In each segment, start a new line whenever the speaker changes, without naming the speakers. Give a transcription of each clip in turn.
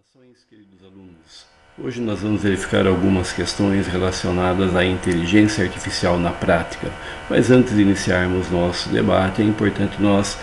Saudações, queridos alunos. Hoje nós vamos verificar algumas questões relacionadas à inteligência artificial na prática. Mas antes de iniciarmos nosso debate, é importante nós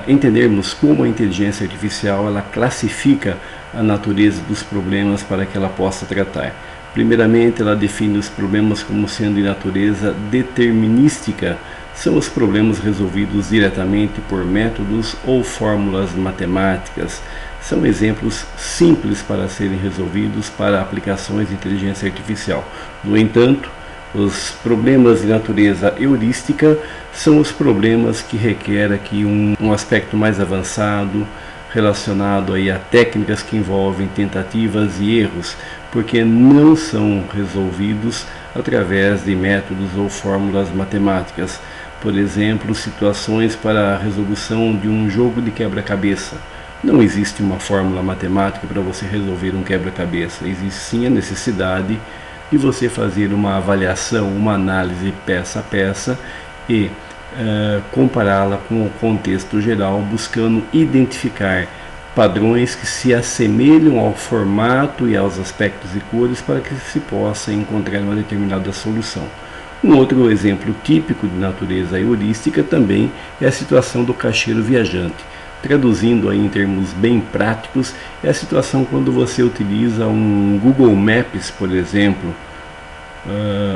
entendermos como a inteligência artificial ela classifica a natureza dos problemas para que ela possa tratar. Primeiramente, ela define os problemas como sendo de natureza determinística. São os problemas resolvidos diretamente por métodos ou fórmulas matemáticas. São exemplos simples para serem resolvidos para aplicações de inteligência artificial. No entanto, os problemas de natureza heurística são os problemas que requerem aqui um aspecto mais avançado, relacionado aí a técnicas que envolvem tentativas e erros, porque não são resolvidos através de métodos ou fórmulas matemáticas. Por exemplo, situações para a resolução de um jogo de quebra-cabeça. Não existe uma fórmula matemática para você resolver um quebra-cabeça. Existe sim a necessidade de você fazer uma avaliação, uma análise peça a peça e compará-la com o contexto geral, buscando identificar padrões que se assemelham ao formato e aos aspectos e cores para que se possa encontrar uma determinada solução. Um outro exemplo típico de natureza heurística também é a situação do caixeiro viajante. Traduzindo aí em termos bem práticos, é a situação quando você utiliza um Google Maps, por exemplo.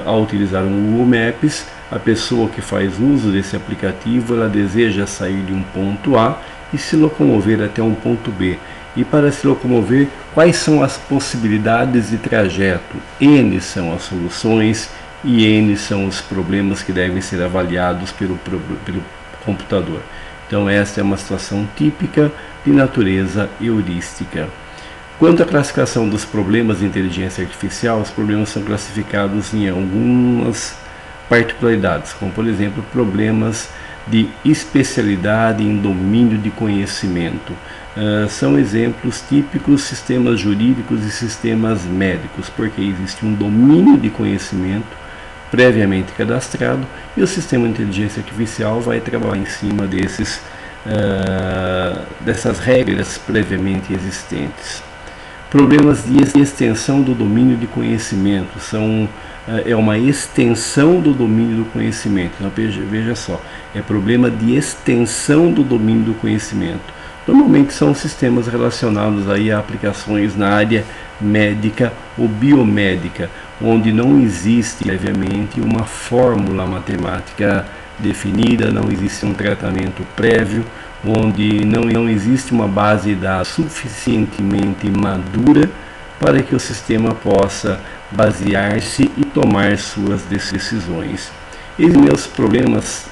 Ao utilizar um Google Maps, a pessoa que faz uso desse aplicativo, ela deseja sair de um ponto A e se locomover até um ponto B. E para se locomover, quais são as possibilidades de trajeto? N são as soluções e N são os problemas que devem ser avaliados pelo computador. Então esta é uma situação típica de natureza heurística. Quanto à classificação dos problemas de inteligência artificial, os problemas são classificados em algumas particularidades, como por exemplo problemas de especialidade em domínio de conhecimento. São exemplos típicos sistemas jurídicos e sistemas médicos, porque existe um domínio de conhecimento previamente cadastrado e o sistema de inteligência artificial vai trabalhar em cima dessas regras previamente existentes. Problemas de extensão do domínio de conhecimento é uma extensão do domínio do conhecimento. Então, veja só, é problema de extensão do domínio do conhecimento. Normalmente são sistemas relacionados aí a aplicações na área médica ou biomédica, onde não existe previamente uma fórmula matemática definida, não existe um tratamento prévio, onde não existe uma base de dados suficientemente madura para que o sistema possa basear-se e tomar suas decisões. Existem meus problemas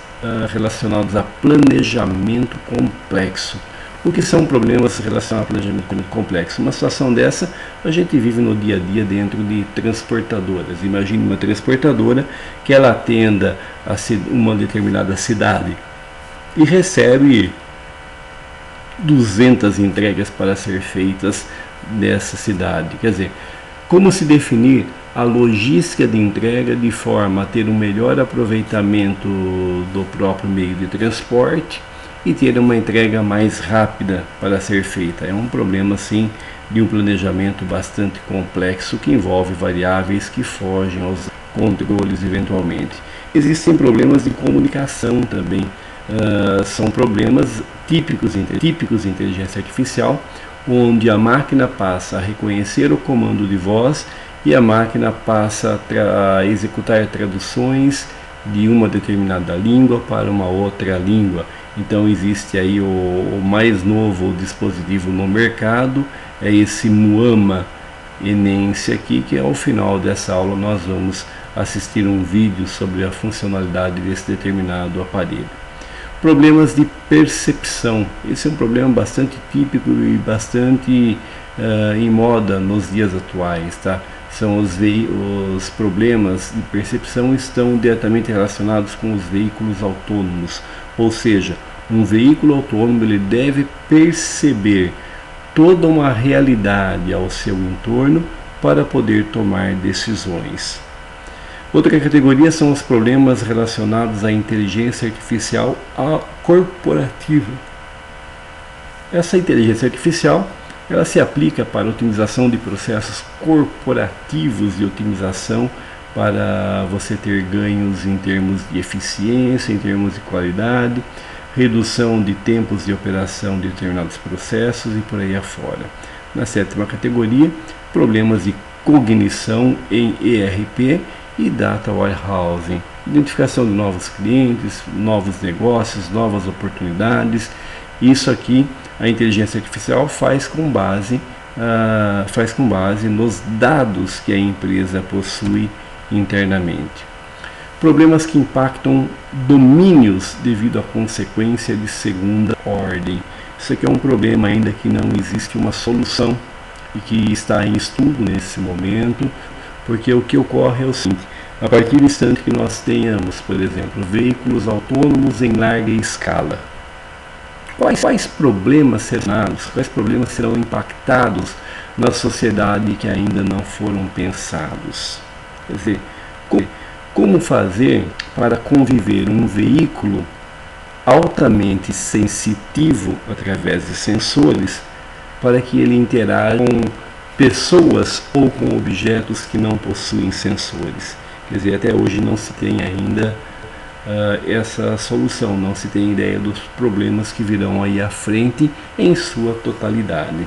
relacionados a planejamento complexo. O que são problemas relacionados ao planejamento complexo? Uma situação dessa a gente vive no dia a dia dentro de transportadoras. Imagine uma transportadora que ela atenda a uma determinada cidade e recebe 200 entregas para ser feitas nessa cidade. Quer dizer, como se definir a logística de entrega de forma a ter um melhor aproveitamento do próprio meio de transporte e ter uma entrega mais rápida para ser feita? É um problema, sim, de um planejamento bastante complexo que envolve variáveis que fogem aos controles eventualmente. Existem problemas de comunicação também. São problemas típicos de inteligência artificial, onde a máquina passa a reconhecer o comando de voz e a máquina passa a executar traduções de uma determinada língua para uma outra língua. Então existe aí o mais novo dispositivo no mercado, é esse Muama Enense aqui, que ao final dessa aula nós vamos assistir um vídeo sobre a funcionalidade desse determinado aparelho. Problemas de percepção. Esse é um problema bastante típico e bastante em moda nos dias atuais, tá? São os problemas de percepção estão diretamente relacionados com os veículos autônomos, ou seja, um veículo autônomo ele deve perceber toda uma realidade ao seu entorno para poder tomar decisões. Outra categoria são os problemas relacionados à inteligência artificial corporativa. Essa inteligência artificial Ela se aplica para a otimização de processos corporativos de otimização, para você ter ganhos em termos de eficiência, em termos de qualidade, redução de tempos de operação de determinados processos e por aí afora. Na sétima categoria, problemas de cognição em ERP e Data Warehousing, identificação de novos clientes, novos negócios, novas oportunidades. Isso aqui a inteligência artificial faz com base nos dados que a empresa possui internamente. Problemas que impactam domínios devido à consequência de segunda ordem. Isso aqui é um problema ainda que não existe uma solução e que está em estudo nesse momento, porque o que ocorre é o seguinte: a partir do instante que nós tenhamos, por exemplo, veículos autônomos em larga escala, quais problemas serão impactados na sociedade que ainda não foram pensados? Quer dizer, como fazer para conviver um veículo altamente sensitivo através de sensores para que ele interaja com pessoas ou com objetos que não possuem sensores? Quer dizer, até hoje não se tem ainda essa solução, não se tem ideia dos problemas que virão aí à frente em sua totalidade.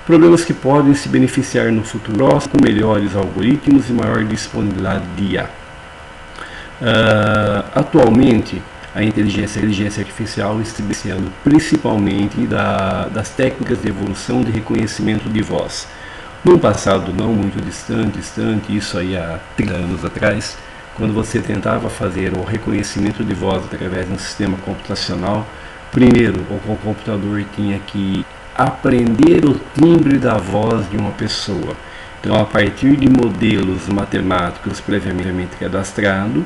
Problemas que podem se beneficiar no futuro próximo com melhores algoritmos e maior disponibilidade de IA. Atualmente, a inteligência artificial está se beneficiando principalmente das técnicas de evolução de reconhecimento de voz. No passado não muito distante, isso aí há 30 anos atrás, quando você tentava fazer o reconhecimento de voz através de um sistema computacional, primeiro o computador tinha que aprender o timbre da voz de uma pessoa. Então, a partir de modelos matemáticos previamente cadastrados,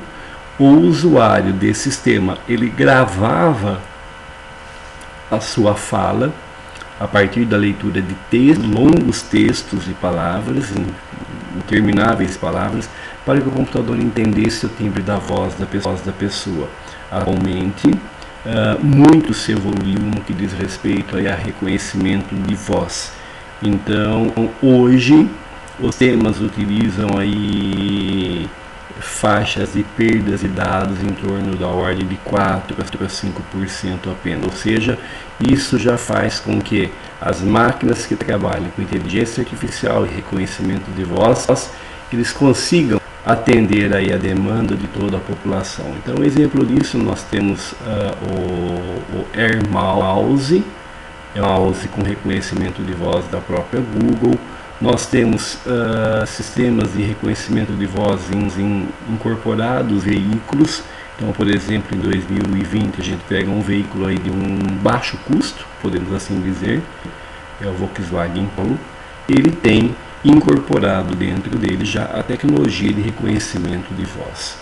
o usuário desse sistema ele gravava a sua fala a partir da leitura de textos, longos textos e palavras, intermináveis palavras, para que o computador entendesse o timbre da voz da pessoa. Atualmente, muito se evoluiu no que diz respeito a reconhecimento de voz. Então, hoje, os sistemas utilizam aí faixas de perdas de dados em torno da ordem de 4 a 5% apenas. Ou seja, isso já faz com que as máquinas que trabalham com inteligência artificial e reconhecimento de voz, eles consigam atender aí a demanda de toda a população. Então, exemplo disso, nós temos o AirMouse, é um mouse com reconhecimento de voz da própria Google. Nós temos sistemas de reconhecimento de voz incorporados em veículos. Então, por exemplo, em 2020 a gente pega um veículo aí de um baixo custo, podemos assim dizer, é o Volkswagen Polo. Ele tem incorporado dentro dele já a tecnologia de reconhecimento de voz.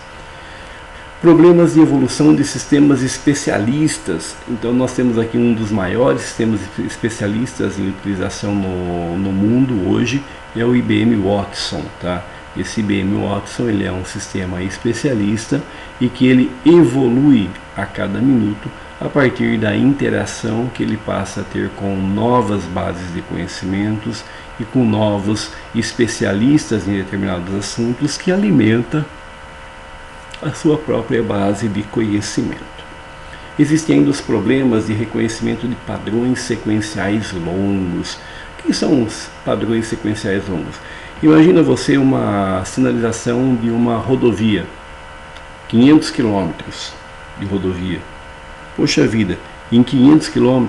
Problemas de evolução de sistemas especialistas. Então nós temos aqui um dos maiores sistemas especialistas em utilização no mundo hoje, é o IBM Watson, tá? Esse IBM Watson ele é um sistema especialista e que ele evolui a cada minuto a partir da interação que ele passa a ter com novas bases de conhecimentos e com novos especialistas em determinados assuntos que alimenta a sua própria base de conhecimento. Existem ainda os problemas de reconhecimento de padrões sequenciais longos. O que são os padrões sequenciais longos? Imagina você uma sinalização de uma rodovia, 500 km de rodovia. Poxa vida, em 500 km,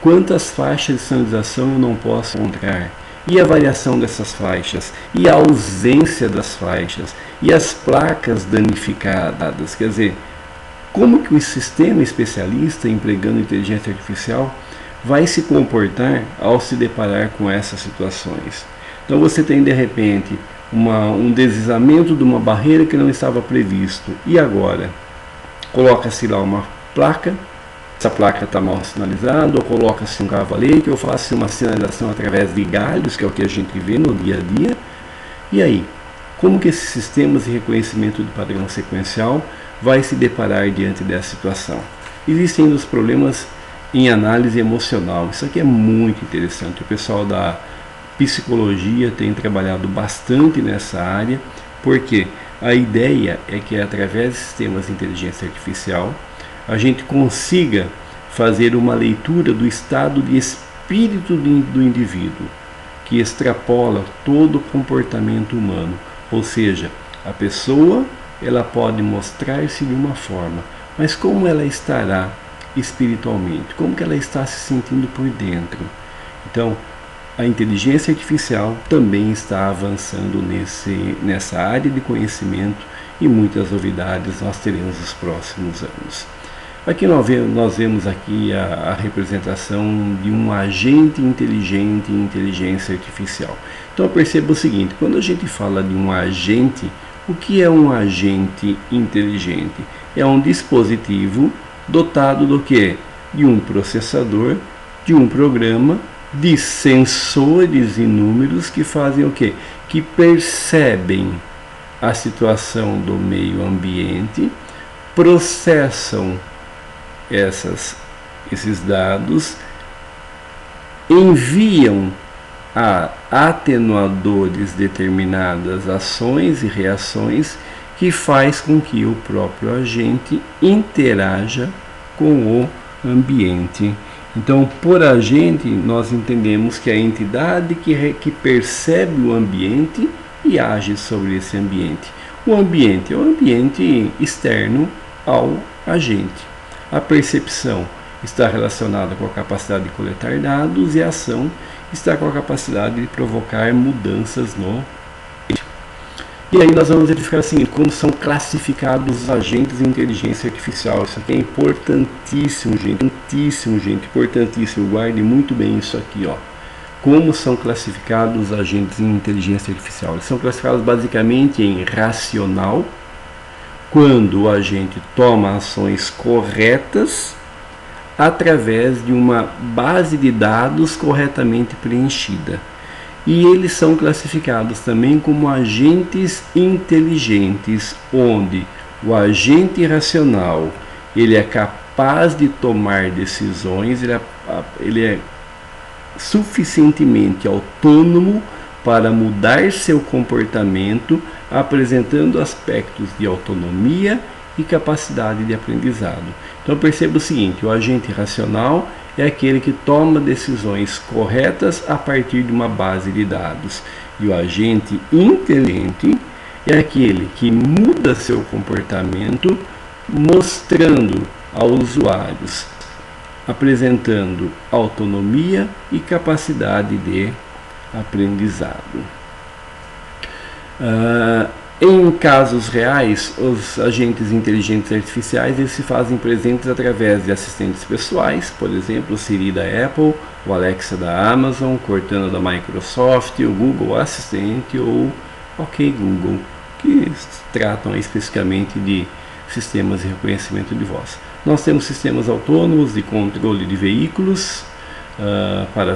quantas faixas de sinalização eu não posso encontrar? E a variação dessas faixas, e a ausência das faixas, e as placas danificadas. Quer dizer, como que o sistema especialista, empregando inteligência artificial, vai se comportar ao se deparar com essas situações? Então você tem de repente um deslizamento de uma barreira que não estava previsto. E agora? Coloca-se lá uma placa, essa placa está mal sinalizada, ou coloca-se um cavalete, ou faça uma sinalização através de galhos, que é o que a gente vê no dia a dia. E aí? Como que esses sistemas de reconhecimento de padrão sequencial vai se deparar diante dessa situação? Existem os problemas em análise emocional. Isso aqui é muito interessante. O pessoal da psicologia tem trabalhado bastante nessa área, porque a ideia é que através de sistemas de inteligência artificial a gente consiga fazer uma leitura do estado de espírito do indivíduo, que extrapola todo o comportamento humano. Ou seja, a pessoa ela pode mostrar-se de uma forma, mas como ela estará espiritualmente? Como que ela está se sentindo por dentro? Então, a inteligência artificial também está avançando nessa área de conhecimento e muitas novidades nós teremos nos próximos anos. Aqui nós vemos aqui a representação de um agente inteligente em inteligência artificial. Então perceba o seguinte, quando a gente fala de um agente, o que é um agente inteligente? É um dispositivo dotado do quê? De um processador, de um programa, de sensores inúmeros que fazem o quê? Que percebem a situação do meio ambiente, processam esses dados, enviam a atenuadores determinadas ações e reações que faz com que o próprio agente interaja com o ambiente. Então, por agente, nós entendemos que é a entidade que percebe o ambiente e age sobre esse ambiente. O ambiente é o ambiente externo ao agente. A percepção está relacionada com a capacidade de coletar dados e a ação está com a capacidade de provocar mudanças no ambiente. E aí nós vamos verificar assim, como são classificados os agentes de inteligência artificial. Isso aqui é importantíssimo, gente, importantíssimo. Guarde muito bem isso aqui, ó. Como são classificados os agentes de inteligência artificial? Eles são classificados basicamente em racional, quando o agente toma ações corretas através de uma base de dados corretamente preenchida. E eles são classificados também como agentes inteligentes, onde o agente racional ele é capaz de tomar decisões, ele é suficientemente autônomo para mudar seu comportamento, apresentando aspectos de autonomia e capacidade de aprendizado. Então perceba o seguinte, o agente racional é aquele que toma decisões corretas a partir de uma base de dados. E o agente inteligente é aquele que muda seu comportamento, mostrando aos usuários, apresentando autonomia e capacidade de aprendizado. Em casos reais, os agentes inteligentes artificiais eles se fazem presentes através de assistentes pessoais, por exemplo, o Siri da Apple, o Alexa da Amazon, o Cortana da Microsoft, o Google Assistente ou OK Google, que tratam especificamente de sistemas de reconhecimento de voz. Nós temos sistemas autônomos de controle de veículos, para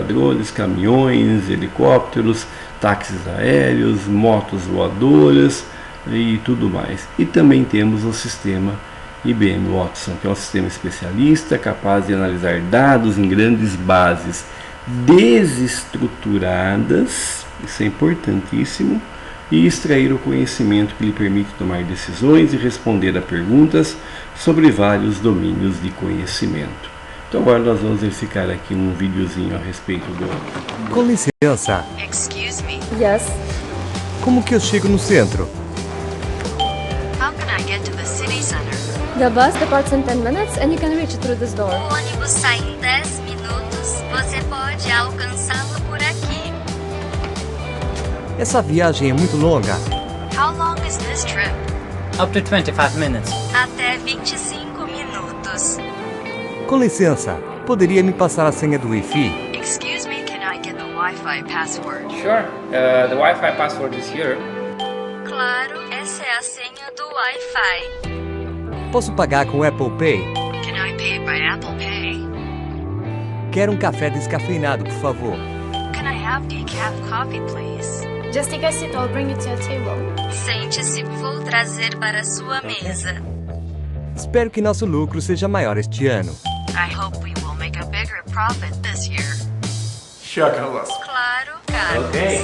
drones, caminhões, helicópteros, táxis aéreos, motos voadoras e tudo mais. E também temos o sistema IBM Watson, que é um sistema especialista capaz de analisar dados em grandes bases desestruturadas, isso é importantíssimo, e extrair o conhecimento que lhe permite tomar decisões e responder a perguntas sobre vários domínios de conhecimento. Então agora nós vamos verificar aqui um videozinho a respeito do...
Com licença.
Excuse me.
Yes.
Como que eu chego no centro?
How can I get to the city center?
The bus departs in 10 minutes and you can reach it through this door.
O ônibus sai em 10 minutos. Você pode alcançá-lo por aqui.
Essa viagem é muito longa.
How long is this trip?
Up to 25 minutes.
Até 25 minutos.
Com licença, poderia me passar a senha do Wi-Fi?
Excuse me, can I get the Wi-Fi password?
Sure. The Wi-Fi password is here.
Claro, essa é a senha do Wi-Fi.
Posso pagar com Apple Pay?
Can I pay by Apple Pay?
Quero um café descafeinado, por favor.
Can I have decaf coffee, please?
Just take a seat, I'll bring it to your table.
Sente-se, vou trazer para a sua mesa.
Espero que nosso lucro seja maior este ano.
I hope we will make a bigger profit this year.
Chocolate.
Claro, Carlos.
Okay.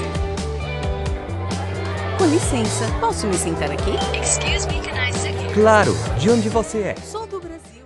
Com licença, posso me sentar aqui?
Excuse me, can I sit here?
Claro, de onde você é?
Sou do Brasil.